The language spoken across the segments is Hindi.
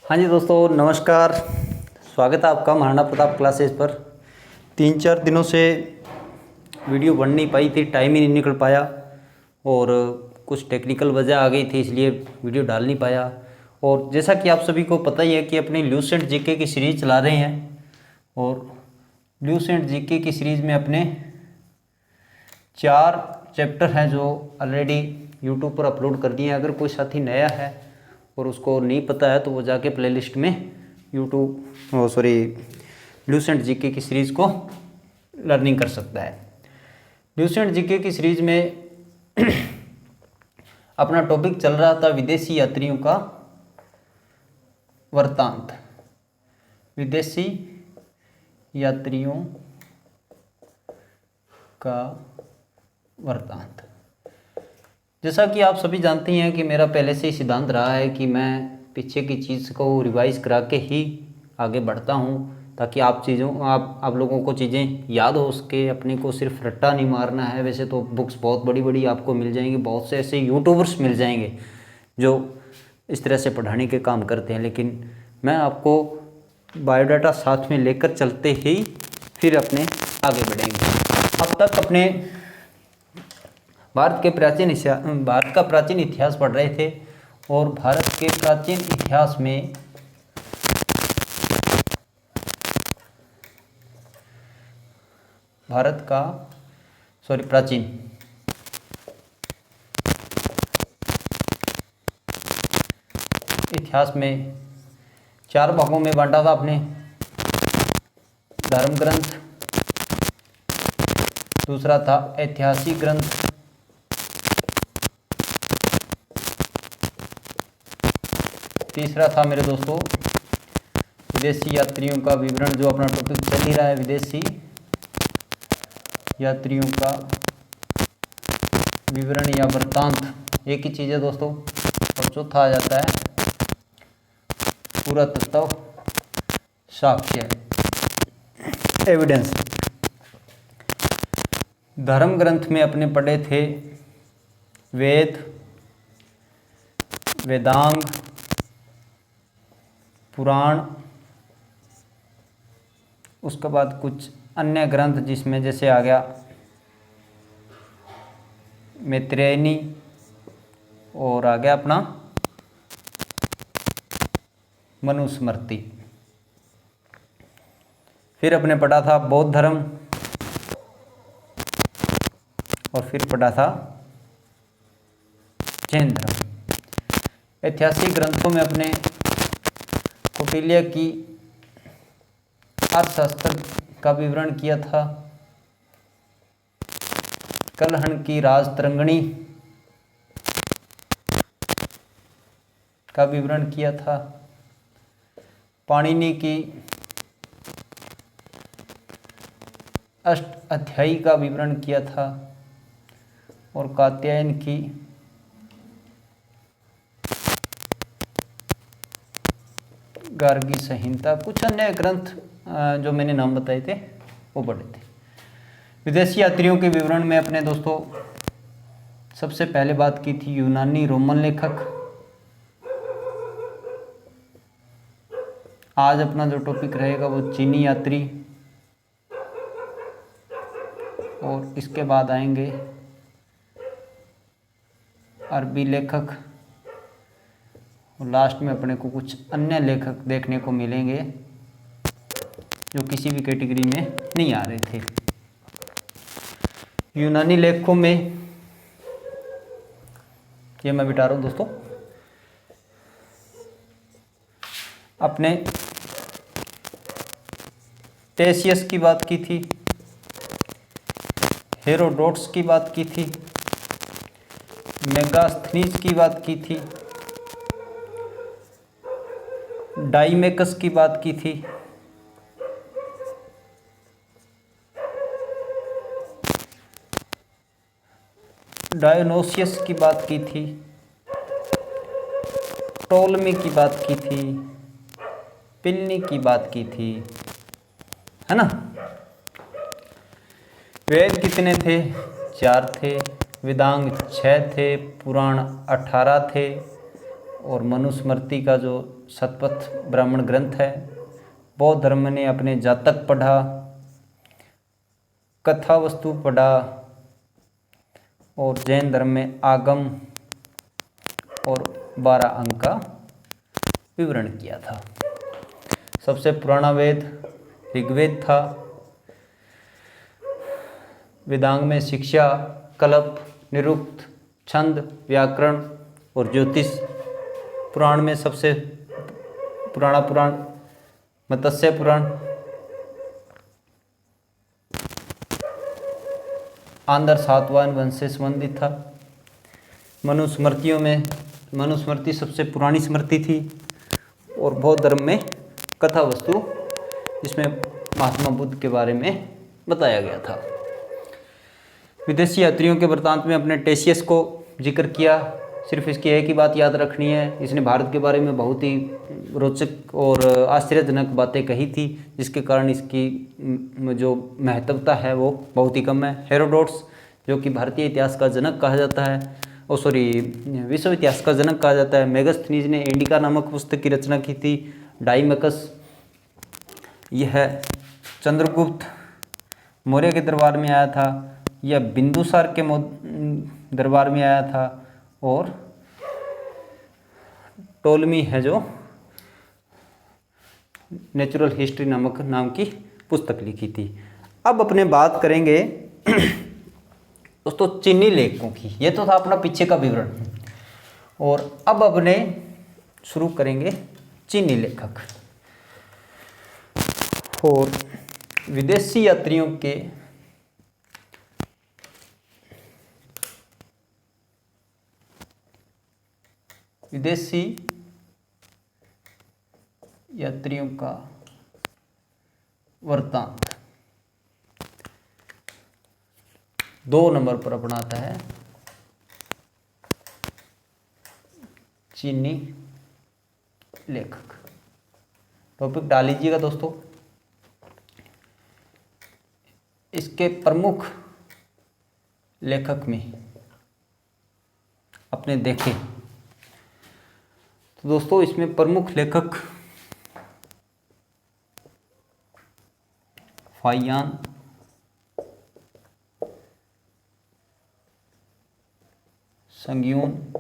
हाँ जी दोस्तों, नमस्कार। स्वागत है आपका महाराणा प्रताप क्लासेस पर। 3-4 दिनों से वीडियो बन नहीं पाई थी, टाइम ही नहीं निकल पाया और कुछ टेक्निकल वजह आ गई थी, इसलिए वीडियो डाल नहीं पाया। और जैसा कि आप सभी को पता ही है कि अपनी ल्यूसेंट जीके की सीरीज़ चला रहे हैं और ल्यूसेंट जीके की सीरीज़ में अपने 4 चैप्टर हैं जो ऑलरेडी यूट्यूब पर अपलोड कर दिए हैं। अगर कोई साथी नया है और उसको नहीं पता है तो वो जाके प्लेलिस्ट में ल्यूसेंट जीके की सीरीज़ को लर्निंग कर सकता है। ल्यूसेंट जीके की सीरीज़ में अपना टॉपिक चल रहा था विदेशी यात्रियों का वृत्तांत। विदेशी यात्रियों का वृत्तांत। जैसा कि आप सभी जानते हैं कि मेरा पहले से ही सिद्धांत रहा है कि मैं पीछे की चीज़ को रिवाइज करा के ही आगे बढ़ता हूं, ताकि आप लोगों को चीज़ें याद हो सके। अपने को सिर्फ रट्टा नहीं मारना है। वैसे तो बुक्स बहुत बड़ी बड़ी आपको मिल जाएंगी, बहुत से ऐसे यूट्यूबर्स मिल जाएंगे जो इस तरह से पढ़ाने के काम करते हैं, लेकिन मैं आपको बायोडाटा साथ में लेकर चलते ही फिर अपने आगे बढ़ेंगे। अब तक अपने भारत का प्राचीन इतिहास पढ़ रहे थे और भारत के प्राचीन इतिहास में प्राचीन इतिहास में 4 भागों में बांटा था अपने। धर्म ग्रंथ, दूसरा था ऐतिहासिक ग्रंथ, तीसरा था मेरे दोस्तों विदेशी यात्रियों का विवरण, जो अपना टॉपिक चल ही रहा है, विदेशी यात्रियों का विवरण या वृत्तांत, एक ही चीज़ है दोस्तों। और चौथा आ जाता है पुरातत्व साक्ष्य, एविडेंस। धर्म ग्रंथ में अपने पढ़े थे वेद, वेदांग, पुराण, उसके बाद कुछ अन्य ग्रंथ जिसमें जैसे आ गया मैत्रेयनी और आ गया अपना मनुस्मृति। फिर अपने पढ़ा था बौद्ध धर्म और फिर पढ़ा था जैन धर्म। ऐतिहासिक ग्रंथों में अपने कौटिल्य की अर्थशास्त्र का विवरण किया था, कलहण की राजतरंगिणी का विवरण किया था, पाणिनि की अष्ट अध्यायी का विवरण किया था और कात्यायन की गार्गी संहिता, कुछ अन्य ग्रंथ जो मैंने नाम बताए थे वो पढ़े थे। विदेशी यात्रियों के विवरण में अपने दोस्तों सबसे पहले बात की थी यूनानी रोमन लेखक। आज अपना जो टॉपिक रहेगा वो चीनी यात्री, और इसके बाद आएंगे अरबी लेखक, और लास्ट में अपने को कुछ अन्य लेखक देखने को मिलेंगे जो किसी भी कैटेगरी में नहीं आ रहे थे। यूनानी लेखकों में ये मैं बिटा रहा हूँ दोस्तों, अपने टेसियस की बात की थी, हेरोडोट्स की बात की थी, मेगास्थनीज की बात की थी, डाइमेकस की बात की थी, डायोनोसियस की बात की थी, टोलमी की बात की थी, पिलनी की बात की थी, है ना। वेद कितने थे? 4 थे। वेदांग 6 थे, पुराण 18 थे और मनुस्मृति का जो शतपथ ब्राह्मण ग्रंथ है। बौद्ध धर्म ने अपने जातक पढ़ा, कथा वस्तु पढ़ा, और जैन धर्म में आगम और 12 अंक का विवरण किया था। सबसे पुराना वेद ऋग्वेद था। वेदांग में शिक्षा, कल्प, निरुक्त, छंद, व्याकरण और ज्योतिष। पुराण में सबसे पुराना पुराण मत्स्य पुराण। आंध्र सातवाहन वंश से संबंधित था। मनुस्मृतियों में मनुस्मृति सबसे पुरानी स्मृति थी। और बौद्ध धर्म में कथा वस्तु, जिसमें महात्मा बुद्ध के बारे में बताया गया था। विदेशी यात्रियों के वृत्तांत में अपने टेसियस को जिक्र किया। सिर्फ इसकी एक ही बात याद रखनी है, इसने भारत के बारे में बहुत ही रोचक और आश्चर्यजनक बातें कही थी, जिसके कारण इसकी जो महत्वता है वो बहुत ही कम है। हेरोडोट्स, जो कि भारतीय इतिहास का जनक कहा जाता है, विश्व इतिहास का जनक कहा जाता है। मेगास्थनीज ने इंडिका नामक पुस्तक की रचना की थी। डाइमकस, यह चंद्रगुप्त मौर्य के दरबार में आया था। यह बिंदुसार के दरबार में आया था। और टोलमी है जो नेचुरल हिस्ट्री नामक नाम की पुस्तक लिखी थी। अब अपने बात करेंगे दोस्तों चीनी लेखकों की। ये तो था अपना पीछे का विवरण, और अब अपने शुरू करेंगे चीनी लेखक और विदेशी यात्रियों के का वृत्तांत। 2 नंबर पर अपना आता है चीनी लेखक। टॉपिक डाल लीजिएगा दोस्तों। इसके प्रमुख लेखक में अपने देखें तो दोस्तों इसमें प्रमुख लेखक फाहियान, संग्यून,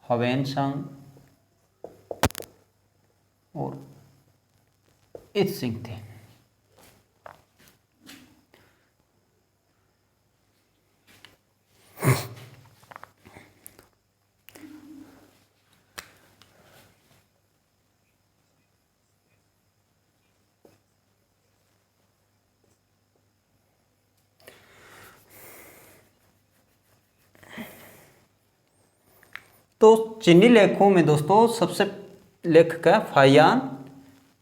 हवेनसांग और इत्सिंग थे। तो चीनी लेखकों में दोस्तों सबसे लेखक है फाहियान,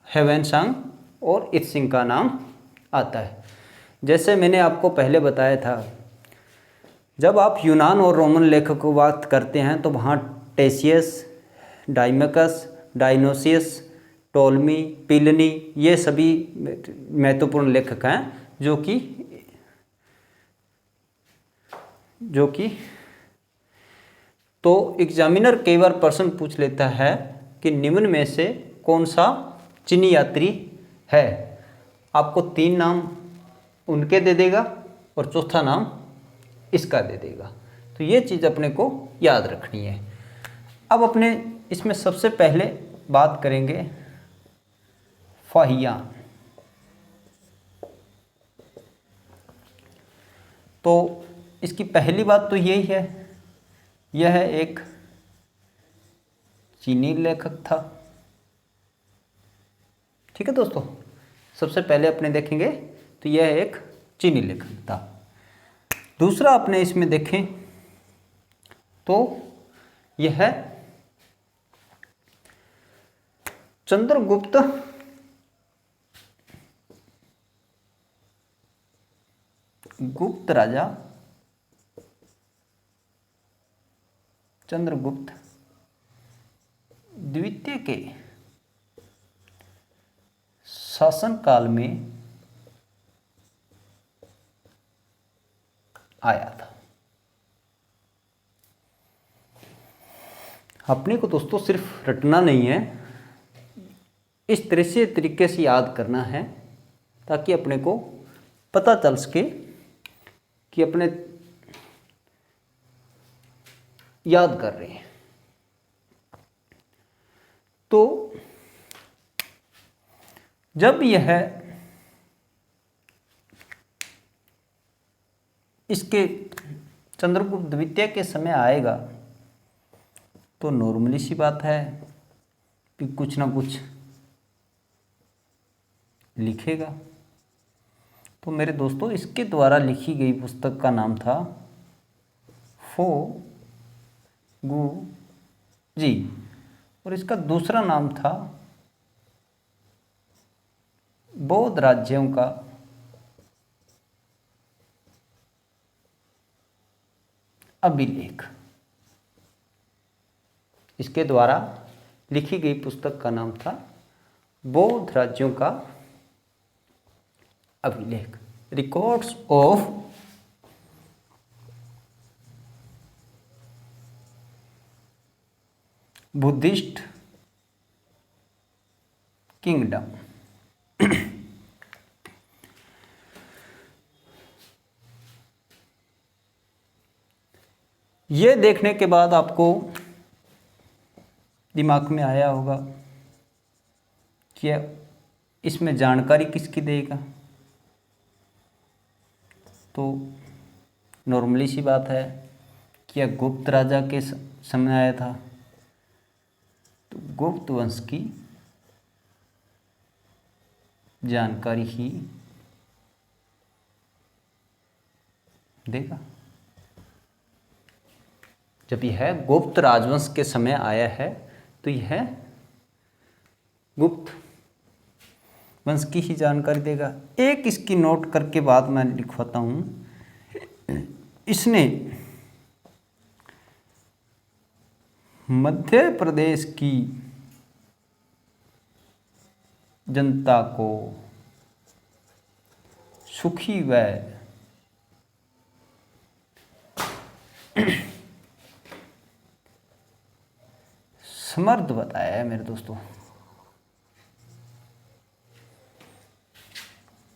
हेवेनसांग और इत्सिंग का नाम आता है। जैसे मैंने आपको पहले बताया था, जब आप यूनान और रोमन लेखकों की बात करते हैं तो वहाँ टेसियस, डाइमकस, डायनोसियस, टोलमी, पिलनी, ये सभी महत्वपूर्ण लेखक हैं जो कि तो एग्जामिनर कई बार प्रश्न पूछ लेता है कि निम्न में से कौन सा चीनी यात्री है। आपको 3 नाम उनके दे देगा और चौथा नाम इसका दे देगा। तो ये चीज़ अपने को याद रखनी है। अब अपने इसमें सबसे पहले बात करेंगे फाहियान। तो इसकी पहली बात तो यही है, यह एक चीनी लेखक था। ठीक है दोस्तों, सबसे पहले अपने देखेंगे तो यह एक चीनी लेखक था। दूसरा अपने इसमें देखें तो यह चंद्रगुप्त राजा चंद्रगुप्त द्वितीय के शासनकाल में आया था। अपने को दोस्तों सिर्फ रटना नहीं है, इस तरह से तरीके से याद करना है ताकि अपने को पता चल सके कि अपने याद कर रहे हैं। तो जब यह इसके चंद्रगुप्त द्वितीय के समय आएगा तो नॉर्मली सी बात है कि कुछ ना कुछ लिखेगा। तो मेरे दोस्तों, इसके द्वारा लिखी गई पुस्तक का नाम था फो गु जी, और इसका दूसरा नाम था बौद्ध राज्यों का अभिलेख। इसके द्वारा लिखी गई पुस्तक का नाम था बौद्ध राज्यों का अभिलेख, रिकॉर्ड्स ऑफ बुद्धिस्ट किंगडम। ये देखने के बाद आपको दिमाग में आया होगा कि इसमें जानकारी किसकी देगा। तो नॉर्मली सी बात है कि यह गुप्त राजा के समय आया था, तो गुप्त वंश की जानकारी ही देगा। जब यह गुप्त राजवंश के समय आया है तो यह गुप्त वंश की ही जानकारी देगा। एक इसकी नोट करके बाद मैं लिखवाता हूँ। इसने मध्य प्रदेश की जनता को सुखी व समर्थ बताया है मेरे दोस्तों।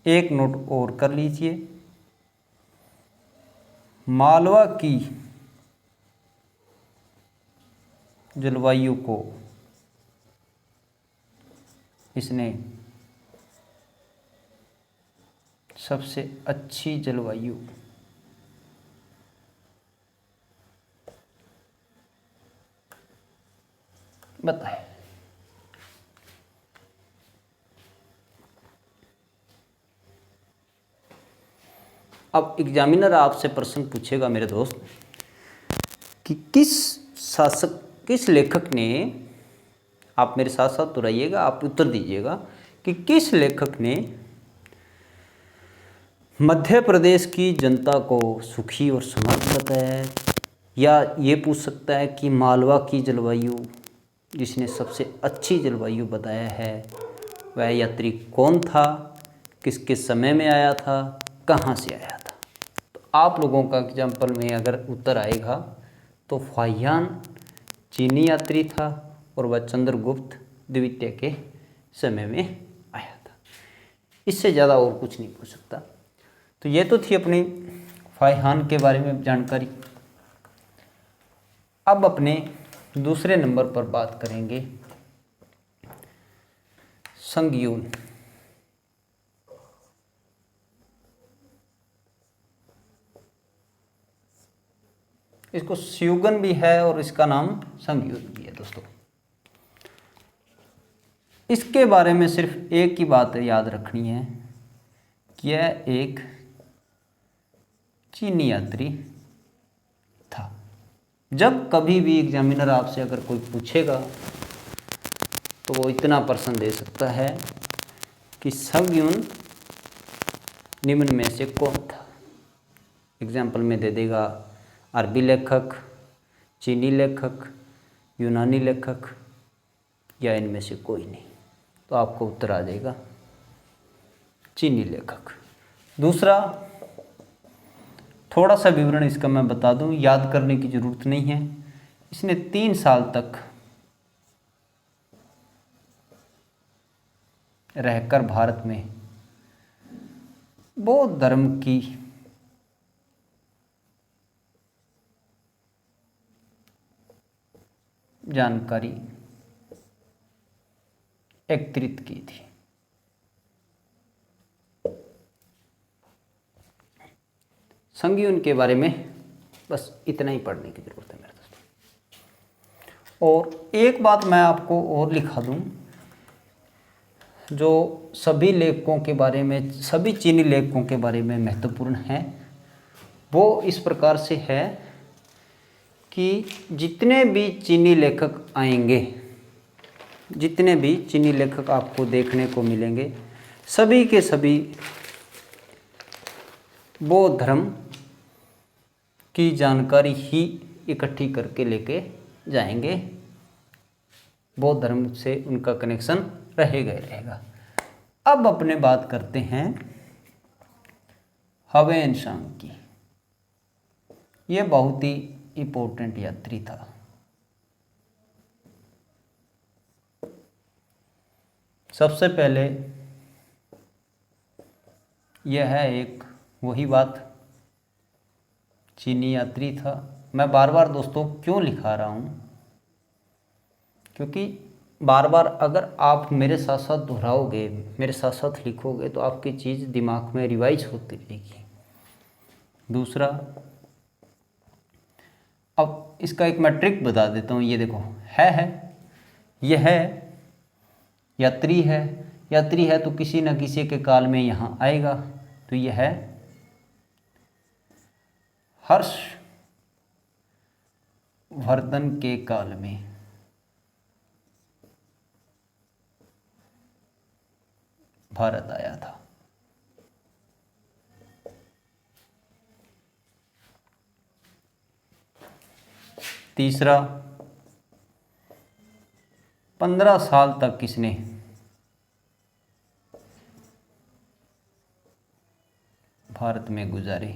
एक नोट और कर लीजिए, मालवा की जलवायु को इसने सबसे अच्छी जलवायु बताए। अब एग्जामिनर आपसे प्रश्न पूछेगा मेरे दोस्त कि किस लेखक ने, आप मेरे साथ साथ दोहराइएगा, आप उत्तर दीजिएगा कि किस लेखक ने मध्य प्रदेश की जनता को सुखी और समर्थ बताया है। या ये पूछ सकता है कि मालवा की जलवायु जिसने सबसे अच्छी जलवायु बताया है वह यात्री कौन था, किसके समय में आया था, कहाँ से आया था। तो आप लोगों का एग्जाम्पल में अगर उत्तर आएगा तो फाहियान चीनी यात्री था और वह चंद्रगुप्त द्वितीय के समय में आया था। इससे ज़्यादा और कुछ नहीं पूछ सकता। तो ये तो थी अपनी फाहियान के बारे में जानकारी। अब अपने दूसरे नंबर पर बात करेंगे संगयून। इसको स्यूगन भी है और इसका नाम संगयून भी है दोस्तों। इसके बारे में सिर्फ एक ही बात याद रखनी है कि यह एक चीनी यात्री था। जब कभी भी एग्जामिनर आपसे अगर कोई पूछेगा तो वो इतना प्रश्न दे सकता है कि संगयून निम्न में से कौन था। एग्जाम्पल में दे देगा अरबी लेखक, चीनी लेखक, यूनानी लेखक या इनमें से कोई नहीं। तो आपको उत्तर आ जाएगा चीनी लेखक। दूसरा, थोड़ा सा विवरण इसका मैं बता दूं, याद करने की ज़रूरत नहीं है। इसने 3 साल तक रहकर भारत में बौद्ध धर्म की जानकारी एकत्रित की थी। संज्ञान के बारे में बस इतना ही पढ़ने की ज़रूरत है मेरे दोस्तों। और एक बात मैं आपको और लिखा दूं, जो सभी लेखकों के बारे में, सभी चीनी लेखकों के बारे में महत्वपूर्ण है, वो इस प्रकार से है कि जितने भी चीनी लेखक आएंगे, जितने भी चीनी लेखक आपको देखने को मिलेंगे, सभी के सभी बौद्ध धर्म की जानकारी ही इकट्ठी करके लेके जाएंगे। बौद्ध धर्म से उनका कनेक्शन रहेगा। अब अपने बात करते हैं ह्वेन सांग की। ये बहुत ही इम्पोर्टेंट यात्री था। सबसे पहले यह है एक वही बात, चीनी यात्री था। मैं बार बार दोस्तों क्यों लिखा रहा हूँ, क्योंकि बार बार अगर आप मेरे साथ साथ दोहराओगे, मेरे साथ साथ लिखोगे, तो आपकी चीज़ दिमाग में रिवाइज होती रहेगी। दूसरा, अब इसका एक मैं ट्रिक बता देता हूँ। ये देखो, यह है यात्री है। यात्री है तो किसी न किसी के काल में यहाँ आएगा, तो यह है हर्ष वर्धन के काल में भारत आया था। तीसरा, 15 साल तक किसने भारत में गुजारे।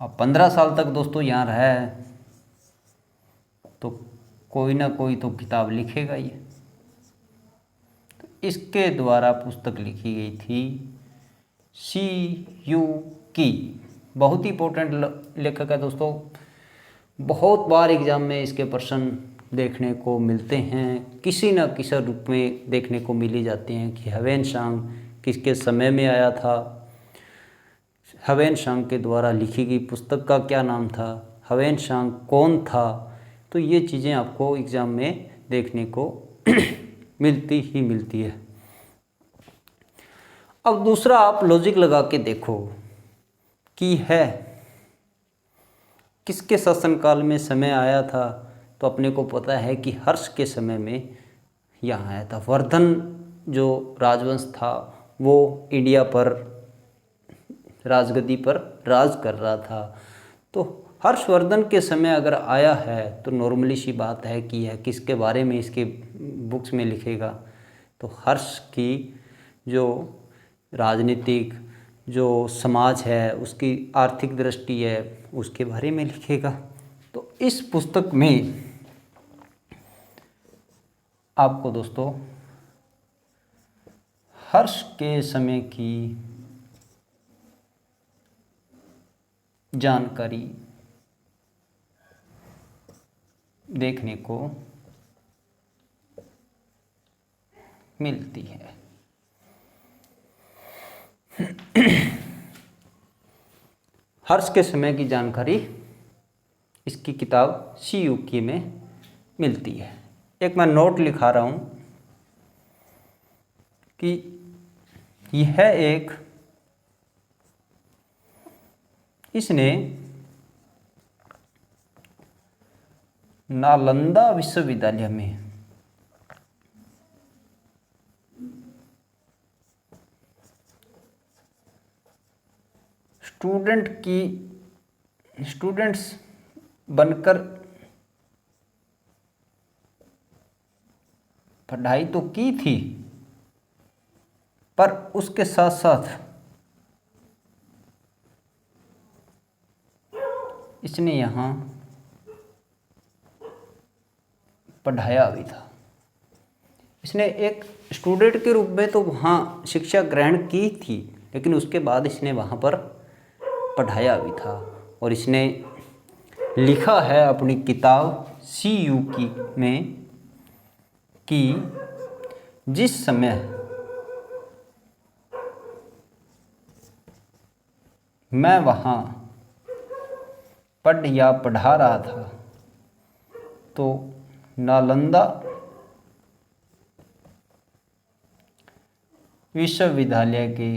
अब 15 साल तक दोस्तों यहाँ रहा है तो कोई ना कोई तो किताब लिखेगा ये। तो इसके द्वारा पुस्तक लिखी गई थी CU की। बहुत ही इंपॉर्टेंट लेखक है दोस्तों। बहुत बार एग्जाम में इसके प्रश्न देखने को मिलते हैं, किसी न किसी रूप में देखने को मिल ही जाते हैं कि ह्वेन सांग किसके समय में आया था, ह्वेन सांग के द्वारा लिखी गई पुस्तक का क्या नाम था, ह्वेन सांग कौन था। तो ये चीज़ें आपको एग्ज़ाम में देखने को मिलती ही मिलती है। अब दूसरा, आप लॉजिक लगा के देखो कि है किसके शासनकाल में समय आया था, तो अपने को पता है कि हर्ष के समय में यहाँ आया था। वर्धन जो राजवंश था वो इंडिया पर राजगद्दी पर राज कर रहा था। तो हर्षवर्धन के समय अगर आया है तो नॉर्मली सी बात है कि यह किसके बारे में इसके बुक्स में लिखेगा, तो हर्ष की जो राजनीतिक जो समाज है, उसकी आर्थिक दृष्टि है, उसके बारे में लिखेगा। तो इस पुस्तक में आपको दोस्तों हर्ष के समय की जानकारी देखने को मिलती है। हर्ष के समय की जानकारी इसकी किताब CU की में मिलती है। एक मैं नोट लिखा रहा हूँ कि यह एक, इसने नालंदा विश्वविद्यालय में स्टूडेंट्स बनकर पढ़ाई तो की थी, पर उसके साथ साथ इसने यहाँ पढ़ाया भी था। इसने एक स्टूडेंट के रूप में तो वहाँ शिक्षा ग्रहण की थी, लेकिन उसके बाद इसने वहाँ पर पढ़ाया भी था। और इसने लिखा है अपनी किताब CU की में कि जिस समय मैं वहाँ पढ़ या पढ़ा रहा था तो नालंदा विश्वविद्यालय के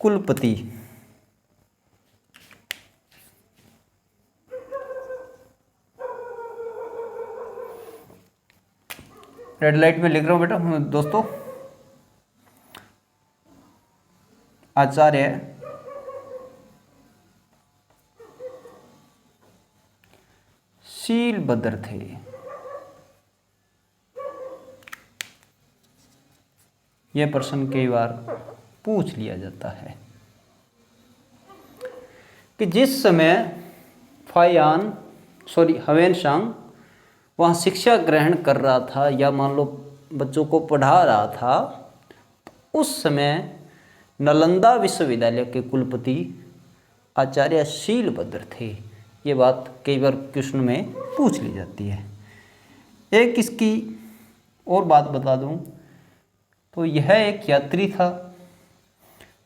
कुलपति रेड लाइट में लिख रहा हूँ बेटा दोस्तों, आचार्य शीलभद्र थे। यह प्रश्न कई बार पूछ लिया जाता है कि जिस समय ह्वेनसांग वहाँ शिक्षा ग्रहण कर रहा था या मान लो बच्चों को पढ़ा रहा था, उस समय नालंदा विश्वविद्यालय के कुलपति आचार्य शीलभद्र थे। ये बात कई बार क्वेश्चन में पूछ ली जाती है। एक इसकी और बात बता दूं तो यह एक यात्री था।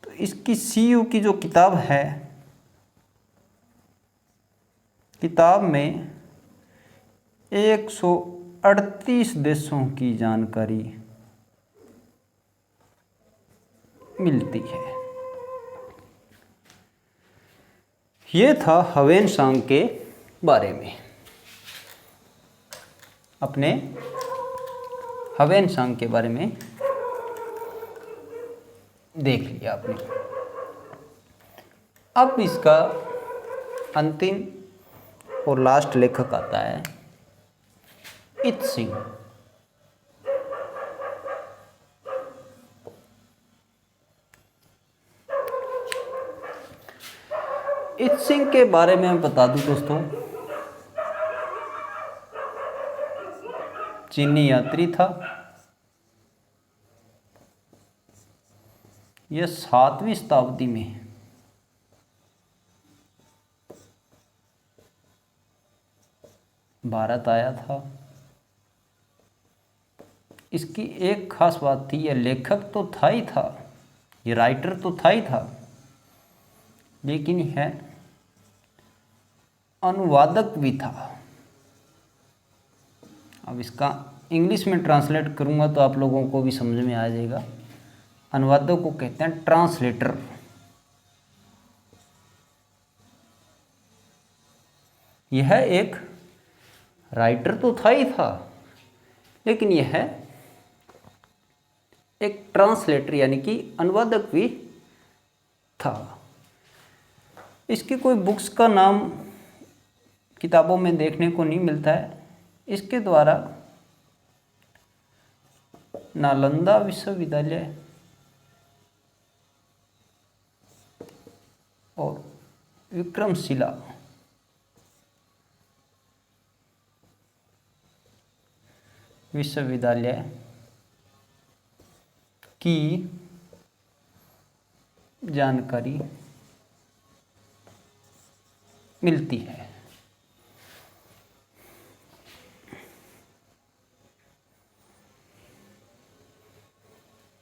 तो इसकी CU की जो किताब है, किताब में 138 देशों की जानकारी मिलती है। ये था ह्वेनसांग के बारे में। अपने ह्वेनसांग के बारे में देख लिया आपने। अब इसका अंतिम और लास्ट लेखक आता है इत्सिंग। इत्सिंग के बारे में मैं बता दूं दोस्तों, चीनी यात्री था। यह 7वीं शताब्दी में भारत आया था। इसकी एक खास बात थी, यह लेखक तो था ही था, ये राइटर तो था ही था, लेकिन यह अनुवादक भी था। अब इसका इंग्लिश में ट्रांसलेट करूँगा तो आप लोगों को भी समझ में आ जाएगा। अनुवादक को कहते हैं ट्रांसलेटर। यह एक राइटर तो था ही था, लेकिन यह एक ट्रांसलेटर यानी कि अनुवादक भी था। इसकी कोई बुक्स का नाम किताबों में देखने को नहीं मिलता है। इसके द्वारा नालंदा विश्वविद्यालय और विक्रमशिला विश्वविद्यालय की जानकारी मिलती है।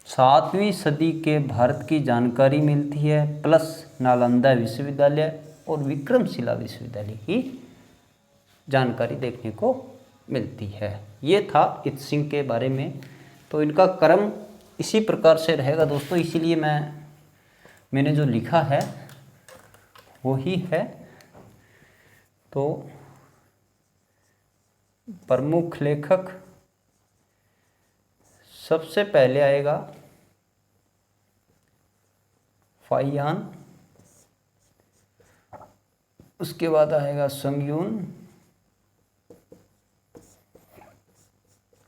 सातवीं सदी के भारत की जानकारी मिलती है, प्लस नालंदा विश्वविद्यालय और विक्रमशिला विश्वविद्यालय की जानकारी देखने को मिलती है। ये था इत्सिंग के बारे में। तो इनका क्रम इसी प्रकार से रहेगा दोस्तों, इसीलिए मैंने जो लिखा है वही है। तो प्रमुख लेखक सबसे पहले आएगा फाहियान, उसके बाद आएगा संगयून,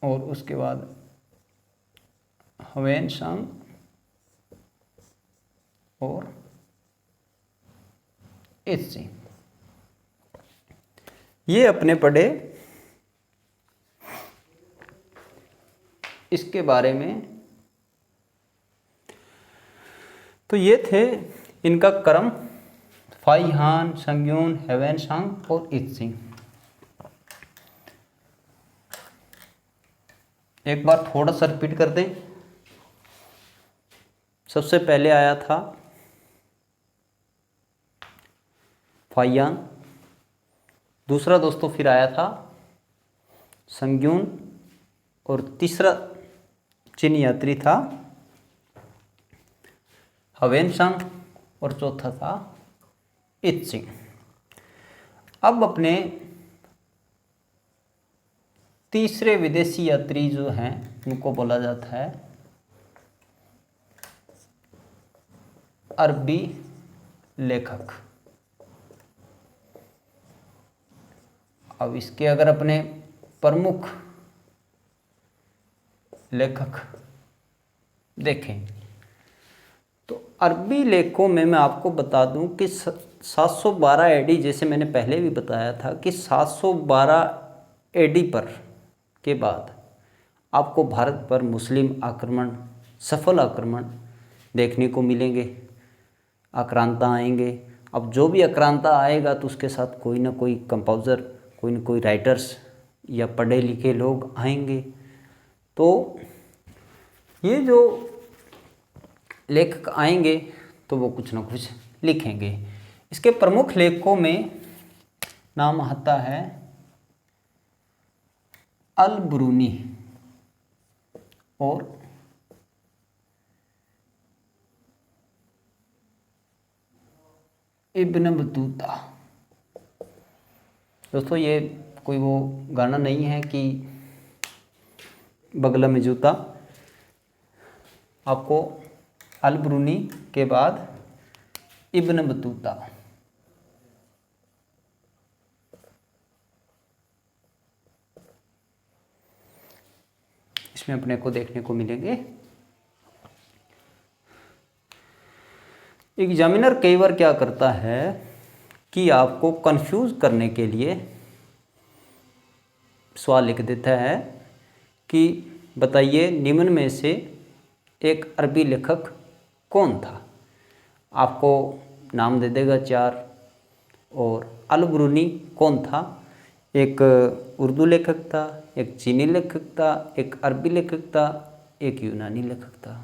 और उसके बाद ह्वेनसांग और इत्सिंग। ये अपने पढ़े इसके बारे में। तो ये थे इनका कर्म, फाइहान, संग्यून, हेवेनसांग और इत्सिंग। एक बार थोड़ा सा रिपीट कर दें। सबसे पहले आया था फाइयान, दूसरा दोस्तों फिर आया था संग्यून, और तीसरा चीनी यात्री था हवेनसांग, और चौथा था इत्सिंग। अब अपने तीसरे विदेशी यात्री जो हैं उनको बोला जाता है अरबी लेखक। अब इसके अगर अपने प्रमुख लेखक देखें तो अरबी लेखों में मैं आपको बता दूं कि 712 एडी, जैसे मैंने पहले भी बताया था कि 712 एडी पर के बाद आपको भारत पर मुस्लिम आक्रमण, सफल आक्रमण देखने को मिलेंगे। आक्रांता आएंगे। अब जो भी आक्रांता आएगा तो उसके साथ कोई ना कोई कंपोज़र, कोई ना कोई राइटर्स या पढ़े लिखे लोग आएंगे। तो ये जो लेखक आएंगे तो वो कुछ ना कुछ लिखेंगे। इसके प्रमुख लेखकों में नाम आता है अल ब्रूनी और इब्न बतूता। दोस्तों ये कोई वो गाना नहीं है कि बगला में जूता। आपको अल ब्रूनी के बाद इब्न बतूता। इसमें अपने को देखने को मिलेंगे। एग्जामिनर कई बार क्या करता है कि आपको कंफ्यूज करने के लिए सवाल लिख देता है कि बताइए निम्न में से एक अरबी लेखक कौन था। आपको नाम दे देगा 4, और अल ब्रूनी कौन था, एक उर्दू लेखक था, एक चीनी लेखक था, एक अरबी लेखक था, एक यूनानी लेखक था।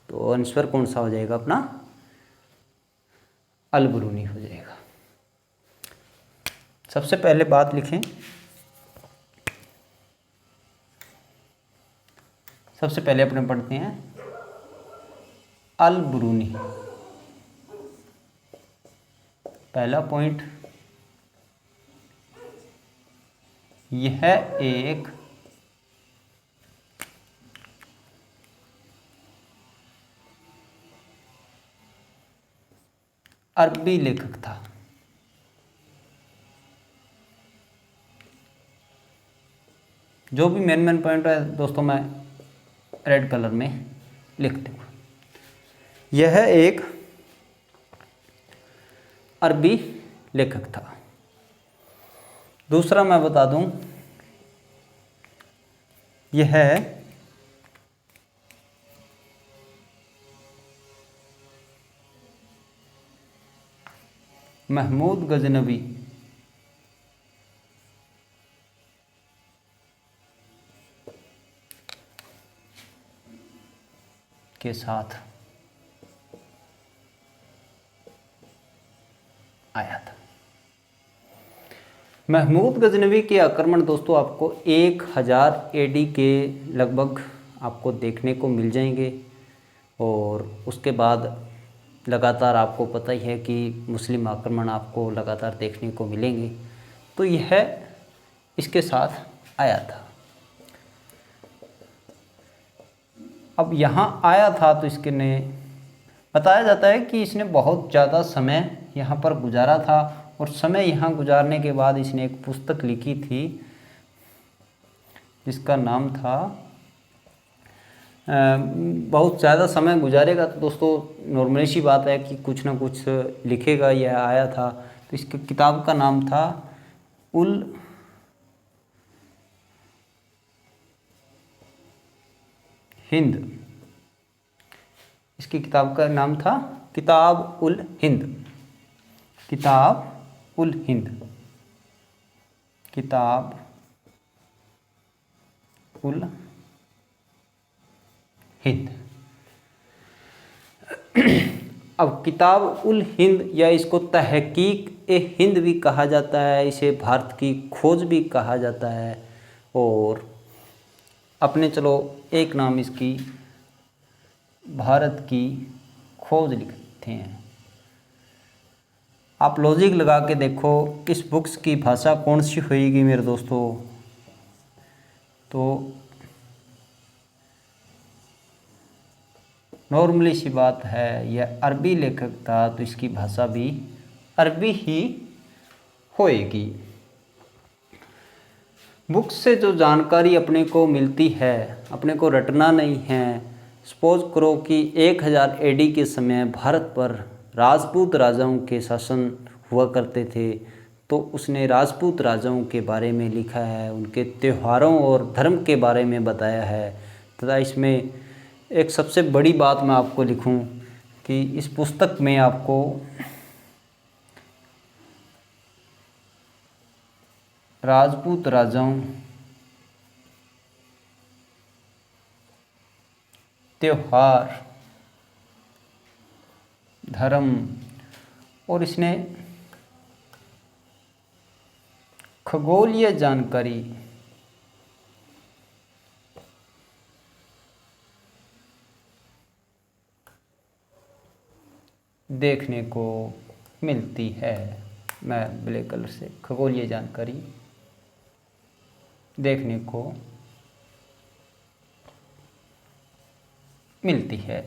तो आंसर कौन सा हो जाएगा अपना? अल ब्रूनी हो जाएगा। सबसे पहले बात लिखें। सबसे पहले अपने पढ़ते हैं अल ब्रूनी। पहला पॉइंट, यह एक अरबी लेखक था। जो भी मेन पॉइंट है दोस्तों मैं रेड कलर में लिख दूँगा। यह एक अरबी लेखक था। दूसरा मैं बता दूं, यह महमूद गजनवी के साथ आया था। महमूद गजनवी के आक्रमण दोस्तों आपको 1000 एडी के लगभग आपको देखने को मिल जाएंगे, और उसके बाद लगातार आपको पता ही है कि मुस्लिम आक्रमण आपको लगातार देखने को मिलेंगे। तो यह इसके साथ आया था। अब यहाँ आया था तो इसके ने बताया जाता है कि इसने बहुत ज़्यादा समय यहाँ पर गुजारा था, और समय यहाँ गुजारने के बाद इसने एक पुस्तक लिखी थी जिसका नाम था बहुत ज़्यादा समय गुजारेगा तो दोस्तों नॉर्मली सी बात है कि कुछ ना कुछ लिखेगा। यह आया था तो इसकी किताब का नाम था उल हिंद, इसकी किताब का नाम था किताब उल हिंद, किताब उल हिंद, किताब उल हिंद। अब किताब उल हिंद या इसको तहकीक ए हिंद भी कहा जाता है, इसे भारत की खोज भी कहा जाता है, और अपने चलो एक नाम इसकी भारत की खोज लिखते हैं। आप लॉजिक लगा के देखो इस बुक्स की भाषा कौन सी होएगी मेरे दोस्तों। तो नॉर्मली सी बात है, यह अरबी लेखक था तो इसकी भाषा भी अरबी ही होएगी। बुक्स से जो जानकारी अपने को मिलती है, अपने को रटना नहीं है। सपोज करो कि 1000 एडी के समय भारत पर राजपूत राजाओं के शासन हुआ करते थे, तो उसने राजपूत राजाओं के बारे में लिखा है, उनके त्योहारों और धर्म के बारे में बताया है। तथा इसमें एक सबसे बड़ी बात मैं आपको लिखूं कि इस पुस्तक में आपको राजपूत राजाओं, त्योहार, धर्म और इसने खगोलीय जानकारी देखने को मिलती है। मैं ब्लैक कलर से खगोलीय जानकारी देखने को मिलती है।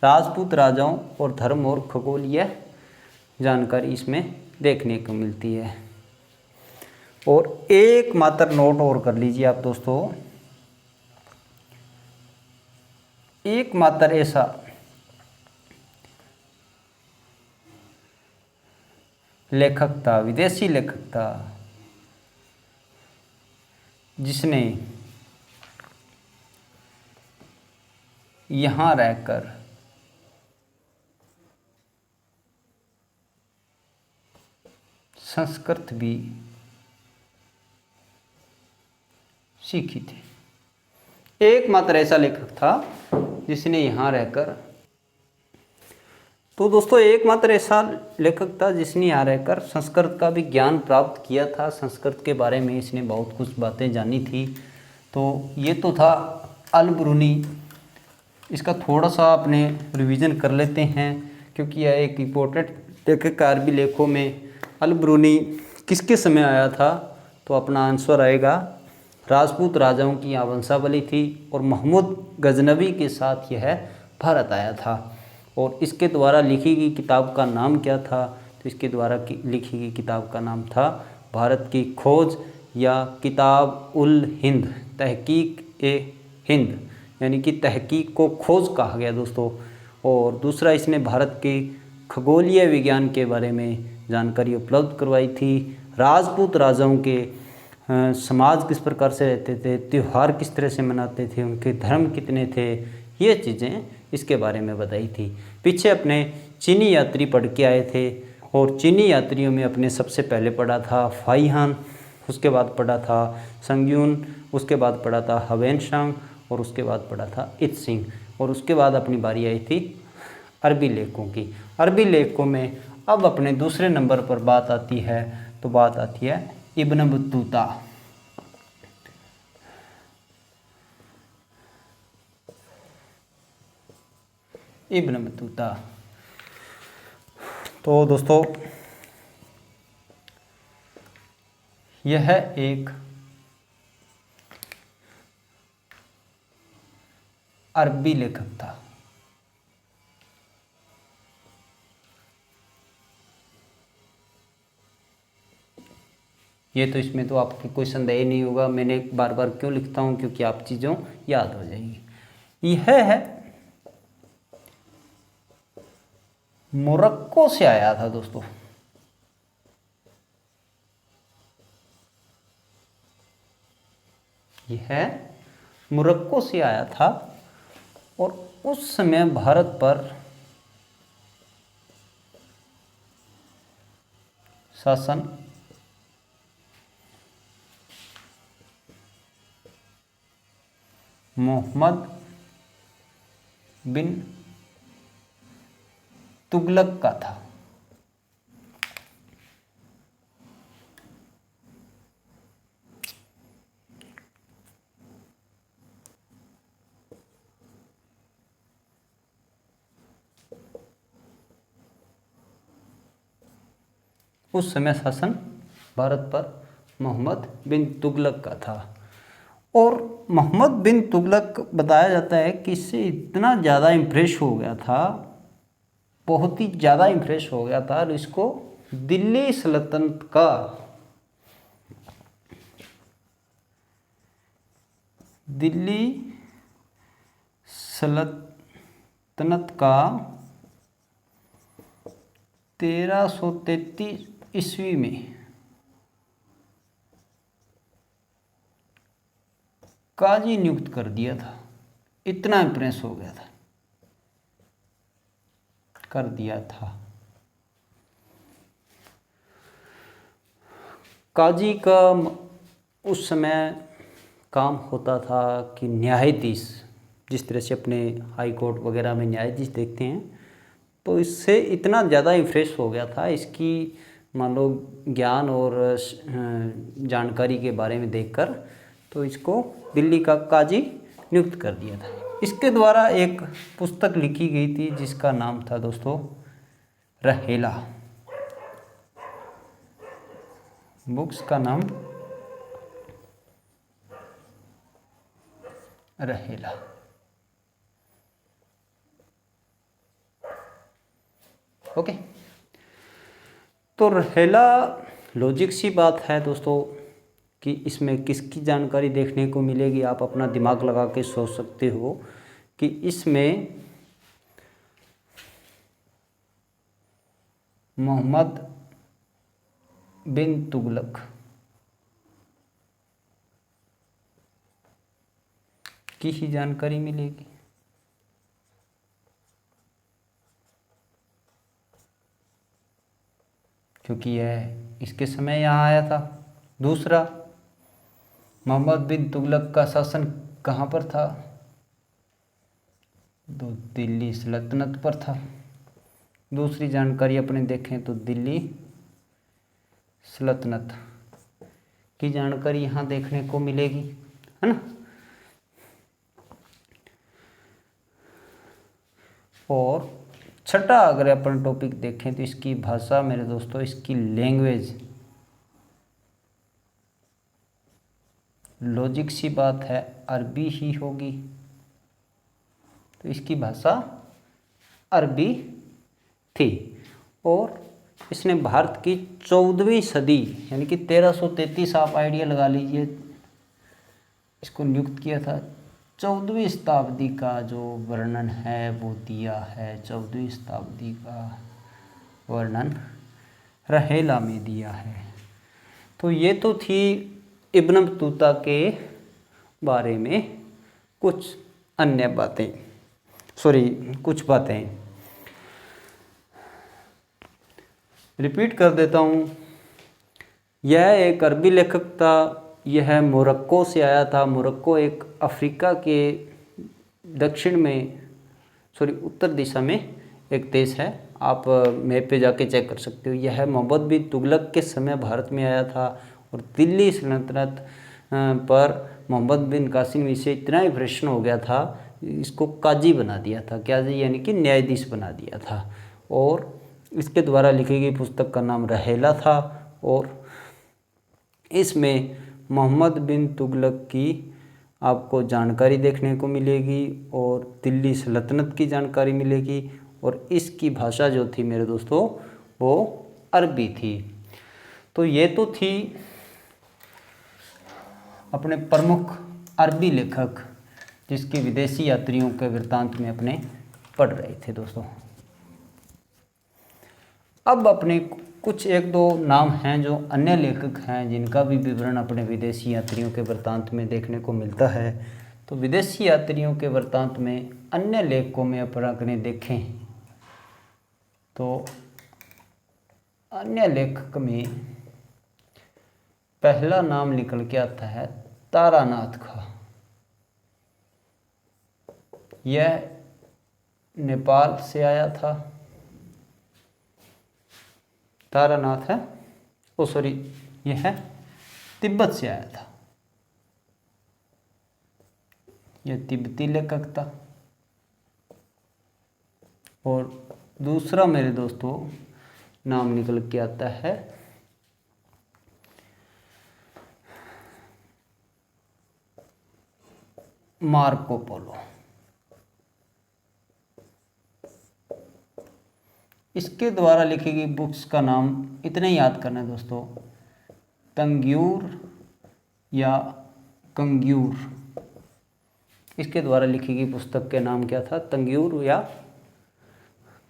राजपूत राजाओं और धर्म और खगोलीय जानकारी इसमें देखने को मिलती है। और एक मात्र नोट और कर लीजिए आप दोस्तों, एक मात्र ऐसा लेखक था, विदेशी लेखक था, जिसने यहाँ रहकर संस्कृत भी सीखी थी। एकमात्र ऐसा लेखक था जिसने यहाँ रहकर, तो दोस्तों एकमात्र ऐसा लेखक था जिसने यहाँ रहकर संस्कृत का भी ज्ञान प्राप्त किया था। संस्कृत के बारे में इसने बहुत कुछ बातें जानी थी। तो ये तो था अल ब्रूनी। इसका थोड़ा सा अपने रिवीजन कर लेते हैं, क्योंकि यह एक इम्पोर्टेंट लेखक का अरबी लेखों में। अल ब्रूनी किसके समय आया था? तो अपना आंसर आएगा राजपूत राजाओं की यहाँ वंशावली थी, और महमूद गजनवी के साथ यह भारत आया था। और इसके द्वारा लिखी गई किताब का नाम क्या था? तो इसके द्वारा लिखी गई किताब का नाम था भारत की खोज या किताब उल हिंद, तहकीक ए हिंद, यानी कि तहकीक को खोज कहा गया दोस्तों। और दूसरा, इसने भारत के खगोलीय विज्ञान के बारे में जानकारी उपलब्ध करवाई थी। राजपूत राजाओं के समाज किस प्रकार से रहते थे, त्यौहार किस तरह से मनाते थे, उनके धर्म कितने थे, ये चीज़ें इसके बारे में बताई थी। पीछे अपने चीनी यात्री पढ़ के आए थे, और चीनी यात्रियों में अपने सबसे पहले पढ़ा था फाइहान, उसके बाद पढ़ा था संग्यून, उसके बाद पढ़ा था हवेनशांग, और उसके बाद पढ़ा था इत्सिंग। और उसके बाद अपनी बारी आई थी अरबी लेखों की। अरबी लेखों में अब अपने दूसरे नंबर पर बात आती है, तो बात आती है इब्न बतूता। इब्न बतूता तो दोस्तों यह एक अरबी लेखक था। ये तो इसमें तो आपकी कोई संदेह नहीं होगा, मैंने बार बार क्यों लिखता हूँ, क्योंकि आप चीज़ों याद हो जाएगी। यह है मोरक्को से आया था दोस्तों। यह मोरक्को से आया था और उस समय भारत पर शासन मोहम्मद बिन तुगलक का था। उस समय शासन भारत पर मोहम्मद बिन तुगलक का था और मोहम्मद बिन तुगलक बताया जाता है कि इससे इतना ज़्यादा इम्प्रेस हो गया था, बहुत ही ज़्यादा इम्प्रेस हो गया था और इसको दिल्ली सल्तनत का 1333 ईस्वी में काजी नियुक्त कर दिया था। इतना इम्प्रेस हो गया था, कर दिया था। काजी का उस समय काम होता था कि न्यायाधीश, जिस तरह से अपने हाई कोर्ट वगैरह में न्यायाधीश देखते हैं, तो इससे इतना ज़्यादा इम्प्रेस हो गया था इसकी मान लो ज्ञान और जानकारी के बारे में देखकर, तो इसको दिल्ली का काजी नियुक्त कर दिया था। इसके द्वारा एक पुस्तक लिखी गई थी जिसका नाम था दोस्तों रहेला। बुक्स का नाम रहेला। ओके, तो रहेला लॉजिक सी बात है दोस्तों कि इसमें किसकी जानकारी देखने को मिलेगी। आप अपना दिमाग लगा के सोच सकते हो कि इसमें मोहम्मद बिन तुगलक की ही जानकारी मिलेगी। क्योंकि यह इसके समय यहाँ आया था। दूसरा, मोहम्मद बिन तुगलक का शासन कहाँ पर था? तो दिल्ली सल्तनत पर था। दूसरी जानकारी अपने देखें तो दिल्ली सल्तनत की जानकारी यहाँ देखने को मिलेगी, है ना। और छठा अगर अपन टॉपिक देखें तो इसकी भाषा मेरे दोस्तों, इसकी लैंग्वेज, लॉजिक सी बात है अरबी ही होगी। तो इसकी भाषा अरबी थी और इसने भारत की 14वीं सदी यानी कि 1333, आप आइडिया लगा लीजिए, इसको नियुक्त किया था। 14वीं शताब्दी का जो वर्णन है वो दिया है, 14वीं शताब्दी का वर्णन रहेला में दिया है। तो ये तो थी इब्न बतूता के बारे में कुछ अन्य बातें, कुछ बातें रिपीट कर देता हूँ। यह एक अरबी लेखक था, यह मोरक्को से आया था। मोरक्को एक अफ्रीका के दक्षिण में उत्तर दिशा में एक देश है। आप मैप पे जाके चेक कर सकते हो। यह मोहम्मद बिन तुगलक के समय भारत में आया था और दिल्ली सल्तनत पर मोहम्मद बिन कासिम से इतना इम्प्रेशन हो गया था, इसको काजी बना दिया था। काजी यानी कि न्यायाधीश बना दिया था। और इसके द्वारा लिखी गई पुस्तक का नाम रहेला था और इसमें मोहम्मद बिन तुगलक की आपको जानकारी देखने को मिलेगी और दिल्ली सल्तनत की जानकारी मिलेगी और इसकी भाषा जो थी मेरे दोस्तों वो अरबी थी। तो ये तो थी अपने प्रमुख अरबी लेखक जिसके विदेशी यात्रियों के वृत्तांत में अपने पढ़ रहे थे दोस्तों। अब अपने कुछ एक दो नाम हैं जो अन्य लेखक हैं जिनका भी विवरण अपने विदेशी यात्रियों के वृत्तांत में देखने को मिलता है। तो विदेशी यात्रियों के वृत्तांत में अन्य लेखकों में अगर देखें तो अन्य लेखक में पहला नाम निकल के आता है तारानाथ का। यह नेपाल से आया था। तारानाथ है, यह है तिब्बत से आया था। यह तिब्बती लेखक था। और दूसरा मेरे दोस्तों नाम निकल के आता है मार्को पोलो। इसके द्वारा लिखी गई बुक्स का नाम इतने याद करना है दोस्तों, तंग्यूर या कंग्यूर। इसके द्वारा लिखी गई पुस्तक के नाम क्या था, तंग्यूर या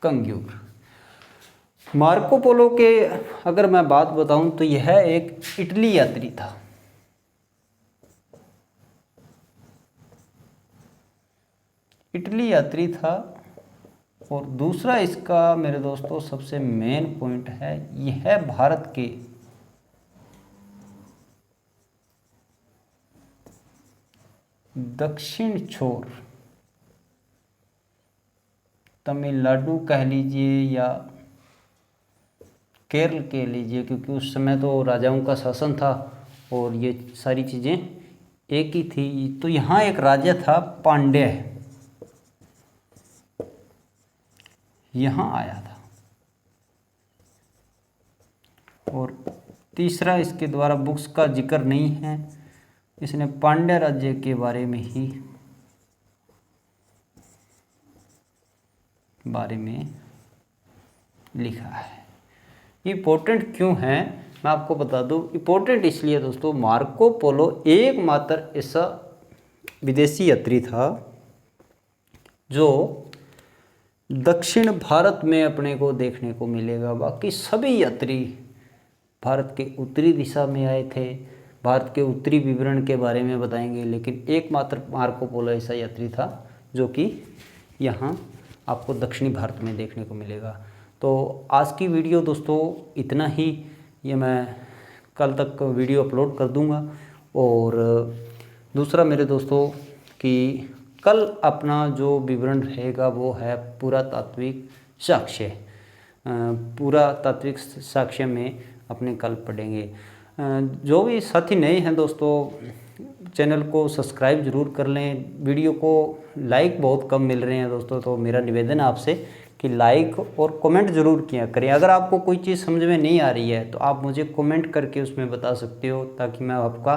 कंग्यूर। मार्को पोलो के अगर मैं बात बताऊं तो यह एक इटली यात्री था। इटली यात्री था। और दूसरा इसका मेरे दोस्तों सबसे मेन पॉइंट है, यह भारत के दक्षिण छोर, तमिलनाडु कह लीजिए या केरल के लीजिए, क्योंकि उस समय तो राजाओं का शासन था और ये सारी चीज़ें एक ही थी। तो यहाँ एक राजा था पांड्य, यहाँ आया था। और तीसरा इसके द्वारा बुक्स का जिक्र नहीं है, इसने पांड्य राज्य के बारे में लिखा है। इम्पोर्टेंट क्यों है मैं आपको बता दूं। इम्पोर्टेंट इसलिए दोस्तों, मार्को पोलो एकमात्र ऐसा विदेशी यात्री था जो दक्षिण भारत में अपने को देखने को मिलेगा। बाकी सभी यात्री भारत के उत्तरी दिशा में आए थे, भारत के उत्तरी विवरण के बारे में बताएंगे, लेकिन एकमात्र मार्को पोलो ऐसा यात्री था जो कि यहाँ आपको दक्षिणी भारत में देखने को मिलेगा। तो आज की वीडियो दोस्तों इतना ही। ये मैं कल तक वीडियो अपलोड कर दूंगा। और दूसरा मेरे दोस्तों कि कल अपना जो विवरण रहेगा वो है पुरातात्विक साक्ष्य। पुरातात्विक साक्ष्य में अपने कल पढ़ेंगे। जो भी साथी नए हैं दोस्तों, चैनल को सब्सक्राइब ज़रूर कर लें। वीडियो को लाइक बहुत कम मिल रहे हैं दोस्तों, तो मेरा निवेदन है आपसे कि लाइक और कमेंट ज़रूर किया करें। अगर आपको कोई चीज़ समझ में नहीं आ रही है तो आप मुझे कमेंट करके उसमें बता सकते हो, ताकि मैं आपका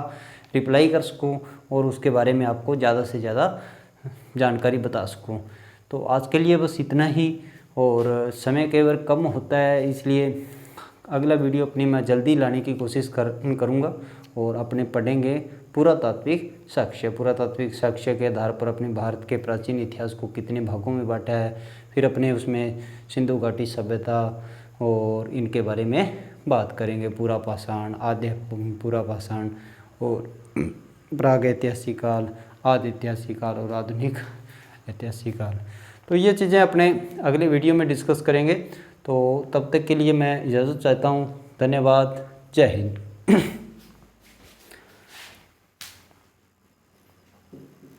रिप्लाई कर सकूं और उसके बारे में आपको ज़्यादा से ज़्यादा जानकारी बता सकूं। तो आज के लिए बस इतना ही। और समय कई बार कम होता है, इसलिए अगला वीडियो अपनी मैं जल्दी लाने की कोशिश करूँगा। और अपने पढ़ेंगे पुरातात्विक साक्ष्य। पुरातात्विक साक्ष्य के आधार पर अपने भारत के प्राचीन इतिहास को कितने भागों में बांटा है, फिर अपने उसमें सिंधु घाटी सभ्यता और इनके बारे में बात करेंगे। पुरापाषाण, आद्य पुरापाषाण और प्राग ऐतिहासिक काल, आदि ऐतिहासिक काल और आधुनिक ऐतिहासिक काल। तो ये चीज़ें अपने अगले वीडियो में डिस्कस करेंगे। तो तब तक के लिए मैं इजाज़त चाहता हूँ। धन्यवाद। जय हिंद।